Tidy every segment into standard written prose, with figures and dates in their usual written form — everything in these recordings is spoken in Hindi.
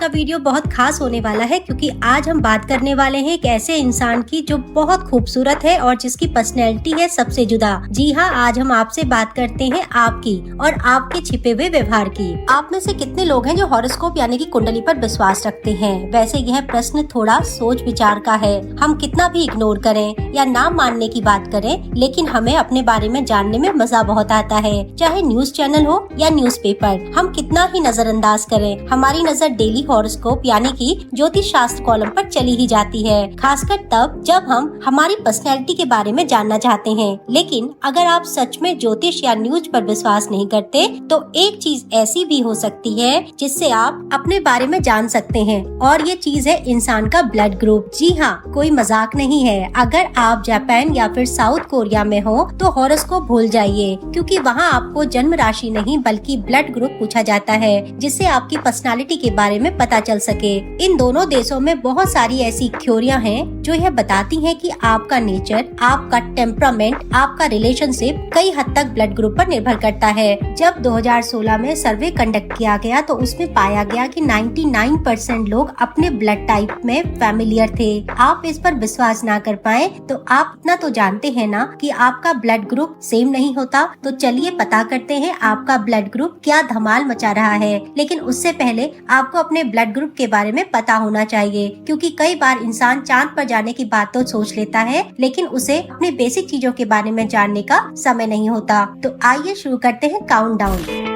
का वीडियो बहुत खास होने वाला है क्योंकि आज हम बात करने वाले हैं एक ऐसे इंसान की जो बहुत खूबसूरत है और जिसकी पर्सनैलिटी है सबसे जुदा। जी हाँ, आज हम आपसे बात करते हैं आपकी और आपके छिपे हुए व्यवहार की। आप में से कितने लोग हैं जो हॉरोस्कोप यानी कि कुंडली पर विश्वास रखते हैं? वैसे यह प्रश्न थोड़ा सोच विचार का है। हम कितना भी इग्नोर करें या ना मानने की बात करें, लेकिन हमें अपने बारे में जानने में मजा बहुत आता है। चाहे न्यूज चैनल हो या न्यूज़पेपर, हम कितना ही नजरअंदाज करें, हमारी नजर डेली हॉरोस्कोप यानी कि ज्योतिष शास्त्र कॉलम पर चली ही जाती है, खासकर तब जब हम हमारी पर्सनैलिटी के बारे में जानना चाहते हैं। लेकिन अगर आप सच में ज्योतिष या न्यूज पर विश्वास नहीं करते तो एक चीज ऐसी भी हो सकती है जिससे आप अपने बारे में जान सकते हैं, और ये चीज है इंसान का ब्लड ग्रुप। जी हाँ, कोई मजाक नहीं है। अगर आप जापान या फिर साउथ कोरिया में हो तो हॉरोस्कोप भूल जाइए, क्योंकि वहाँ आपको जन्म राशि नहीं बल्कि ब्लड ग्रुप पूछा जाता है, जिससे आपकी पर्सनालिटी के बारे में पता चल सके। इन दोनों देशों में बहुत सारी ऐसी थ्योरियां हैं जो यह बताती हैं कि आपका नेचर, आपका टेम्परामेंट, आपका रिलेशनशिप कई हद तक ब्लड ग्रुप पर निर्भर करता है। जब 2016 में सर्वे कंडक्ट किया गया तो उसमें पाया गया कि 99% लोग अपने ब्लड टाइप में फैमिलियर थे। आप इस पर विश्वास ना कर पाए तो आप इतना तो जानते हैं ना कि आपका ब्लड ग्रुप सेम नहीं होता। तो चलिए पता करते हैं आपका ब्लड ग्रुप क्या धमाल मचा रहा है। लेकिन उससे पहले आपको अपने ब्लड ग्रुप के बारे में पता होना चाहिए, क्योंकि कई बार इंसान चांद पर जाने की बात तो सोच लेता है, लेकिन उसे अपने बेसिक चीजों के बारे में जानने का समय नहीं होता। तो आइए शुरू करते हैं काउंटडाउन।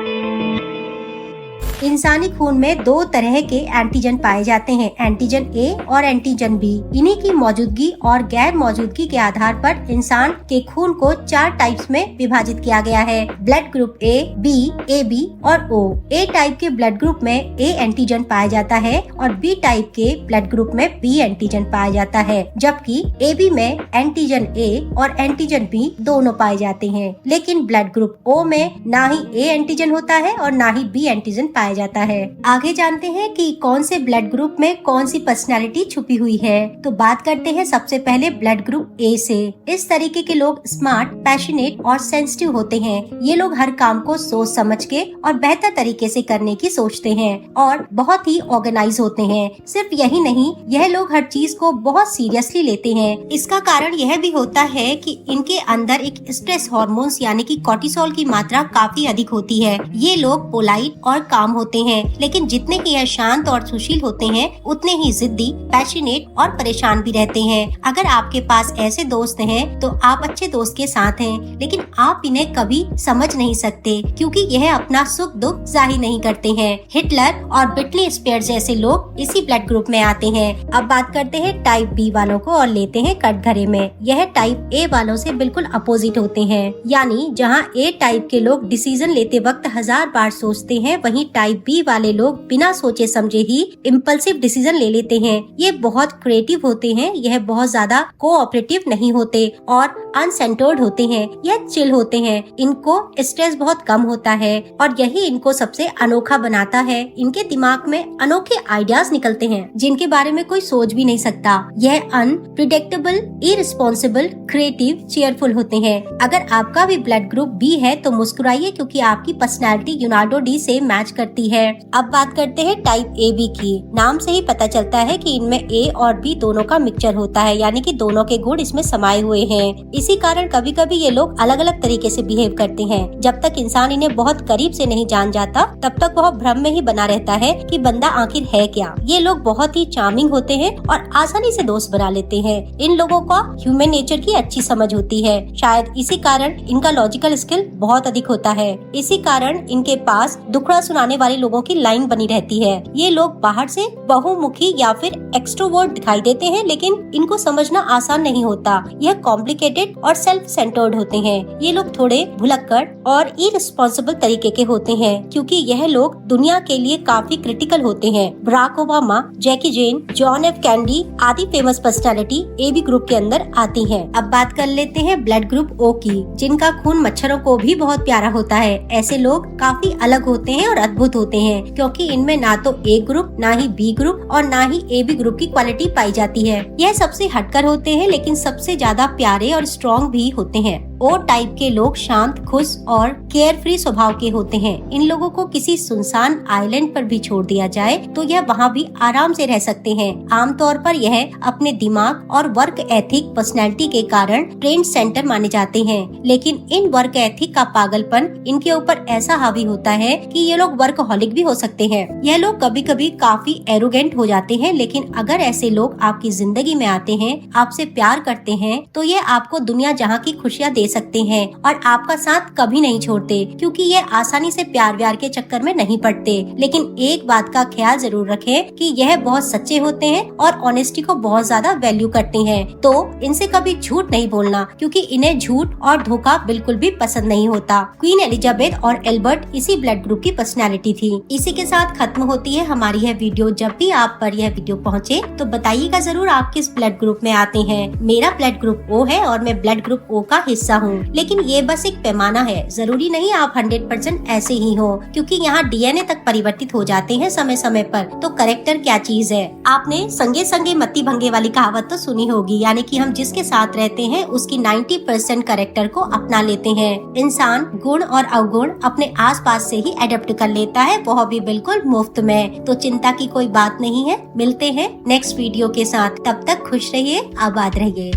इंसानी खून में दो तरह के एंटीजन पाए जाते हैं, एंटीजन ए और एंटीजन बी। इन्हीं की मौजूदगी और गैर मौजूदगी के आधार पर इंसान के खून को 4 टाइप्स में विभाजित किया गया है, blood group A, B, A B और ओ। ए टाइप के ब्लड ग्रुप में ए एंटीजन पाया जाता है और बी टाइप के ब्लड ग्रुप में बी एंटीजन पाया जाता है, जबकि ए बी में एंटीजन ए और एंटीजन बी दोनों पाए जाते हैं। लेकिन ब्लड ग्रुप ओ में ना ही ए एंटीजन होता है और ना ही बी एंटीजन पाया जाता है। आगे जानते हैं कि कौन से ब्लड ग्रुप में कौन सी पर्सनालिटी छुपी हुई है। तो बात करते हैं सबसे पहले ब्लड ग्रुप ए से। इस तरीके के लोग स्मार्ट, पैशनेट और सेंसिटिव होते हैं। ये लोग हर काम को सोच समझ के और बेहतर तरीके से करने की सोचते हैं और बहुत ही ऑर्गेनाइज होते हैं। सिर्फ यही नहीं, यह लोग हर चीज को बहुत सीरियसली लेते हैं। इसका कारण यह भी होता है कि इनके अंदर एक स्ट्रेस हार्मोन्स यानी कि कॉर्टिसोल की मात्रा काफी अधिक होती है। ये लोग पोलाइट और काम होते हैं, लेकिन जितने ही यह शांत और सुशील होते हैं उतने ही जिद्दी, पैशनेट और परेशान भी रहते हैं। अगर आपके पास ऐसे दोस्त हैं तो आप अच्छे दोस्त के साथ हैं, लेकिन आप इन्हें कभी समझ नहीं सकते क्योंकि यह अपना सुख दुख जाहिर नहीं करते हैं। हिटलर और ब्रिटनी स्पीयर्स जैसे लोग इसी ब्लड ग्रुप में आते हैं। अब बात करते हैं टाइप बी वालों को और लेते हैं कटघरे में। यह टाइप ए वालों से बिल्कुल अपोजिट होते हैं, यानी जहाँ ए टाइप के लोग डिसीजन लेते वक्त 1000 बार सोचते हैं, वहीं टाइप बी वाले लोग बिना सोचे समझे ही इम्पल्सिव डिसीजन ले लेते हैं। ये बहुत क्रिएटिव होते हैं, यह बहुत ज्यादा कोऑपरेटिव नहीं होते और अनसेंटर्ड होते हैं। यह चिल होते हैं, इनको स्ट्रेस बहुत कम होता है और यही इनको सबसे अनोखा बनाता है। इनके दिमाग में अनोखे आइडियाज निकलते हैं जिनके बारे में कोई सोच भी नहीं सकता। यह अनप्रिडिक्टेबल, इररिस्पॉन्सिबल, क्रिएटिव, चीयरफुल होते हैं। अगर आपका भी ब्लड ग्रुप बी है तो मुस्कुराइए, क्योंकि आपकी पर्सनैलिटी लियोनार्डो डी से मैच करती है। अब बात करते हैं टाइप ए बी की। नाम से ही पता चलता है कि इनमें ए और बी दोनों का मिक्सचर होता है, यानी कि दोनों के गुण इसमें समाये हुए हैं। इसी कारण कभी कभी ये लोग अलग अलग तरीके से बिहेव करते हैं। जब तक इंसान इन्हें बहुत करीब से नहीं जान जाता तब तक वह भ्रम में ही बना रहता है कि बंदा आखिर है क्या। ये लोग बहुत ही चार्मिंग होते हैं और आसानी से दोस्त बना लेते हैं। इन लोगों का ह्यूमन नेचर की अच्छी समझ होती है, शायद इसी कारण इनका लॉजिकल स्किल बहुत अधिक होता है। इसी कारण इनके पास दुखड़ा सुनाने वाले लोगों की लाइन बनी रहती है। ये लोग बाहर से बहुमुखी या फिर एक्सट्रोवर्ट दिखाई देते हैं, लेकिन इनको समझना आसान नहीं होता। यह कॉम्प्लिकेटेड और सेल्फ सेंटर्ड होते हैं। ये लोग थोड़े भुलक्कड़ और इररिस्पॉन्सिबल तरीके के होते हैं, क्योंकि यह लोग दुनिया के लिए काफी क्रिटिकल होते हैं। Barack Obama, Jackie Chan, John F Kennedy आदि famous personality A B group के अंदर आती हैं। अब बात कर लेते हैं ब्लड ग्रुप ओ की, जिनका खून मच्छरों को भी बहुत प्यारा होता है। ऐसे लोग काफी अलग होते हैं और अद्भुत होते हैं, क्योंकि इनमें ना तो ए ग्रुप, ना ही बी ग्रुप और ना ही ए बी ग्रुप की क्वालिटी पाई जाती है। यह सबसे हटकर होते हैं, लेकिन सबसे ज्यादा प्यारे और स्ट्रॉन्ग भी होते हैं। ओ टाइप के लोग शांत, खुश और केयर फ्री स्वभाव के होते हैं। इन लोगों को किसी सुनसान आइलैंड पर भी छोड़ दिया जाए तो यह वहाँ भी आराम से रह सकते हैं। आमतौर पर यह अपने दिमाग और वर्क एथिक पर्सनैलिटी के कारण ट्रेंड सेंटर माने जाते हैं, लेकिन इन वर्क एथिक का पागलपन इनके ऊपर ऐसा हावी होता है कि ये लोग वर्कहॉलिक भी हो सकते हैं। यह लोग कभी कभी काफी एरोगेंट हो जाते हैं, लेकिन अगर ऐसे लोग आपकी जिंदगी में आते हैं, आपसे प्यार करते हैं, तो ये आपको दुनिया जहाँ की खुशियाँ दे सकते हैं और आपका साथ कभी नहीं छोड़ते, क्योंकि ये आसानी से प्यार व्यार के चक्कर में नहीं पड़ते। लेकिन एक बात का ख्याल जरूर रखें कि यह बहुत सच्चे होते हैं और ऑनेस्टी को बहुत ज्यादा वैल्यू करते हैं। तो इनसे कभी झूठ नहीं बोलना, क्योंकि इन्हें झूठ और धोखा बिल्कुल भी पसंद नहीं होता। क्वीन एलिजाबेथ और एल्बर्ट इसी ब्लड ग्रुप की पर्सनैलिटी थी। इसी के साथ खत्म होती है हमारी यह वीडियो। जब भी आप पर यह वीडियो पहुँचे तो बताइएगा जरूर आप किस ब्लड ग्रुप में आते हैं। मेरा ब्लड ग्रुप O है और मैं ब्लड ग्रुप O का हिस्सा हूँ, लेकिन ये बस एक पैमाना है। जरूरी नहीं आप 100% ऐसे ही हो, क्योंकि यहाँ DNA तक परिवर्तित हो जाते हैं समय समय पर। तो करेक्टर क्या चीज है? आपने संगे संगे मत्ती भंगे वाली कहावत तो सुनी होगी, यानी कि हम जिसके साथ रहते हैं उसकी 90% करेक्टर को अपना लेते हैं। इंसान गुण और अवगुण अपने आसपास से ही एडप्ट कर लेता है, वह भी बिल्कुल मुफ्त में। तो चिंता की कोई बात नहीं है। मिलते हैं नेक्स्ट वीडियो के साथ, तब तक खुश रहिए, आबाद रहिए।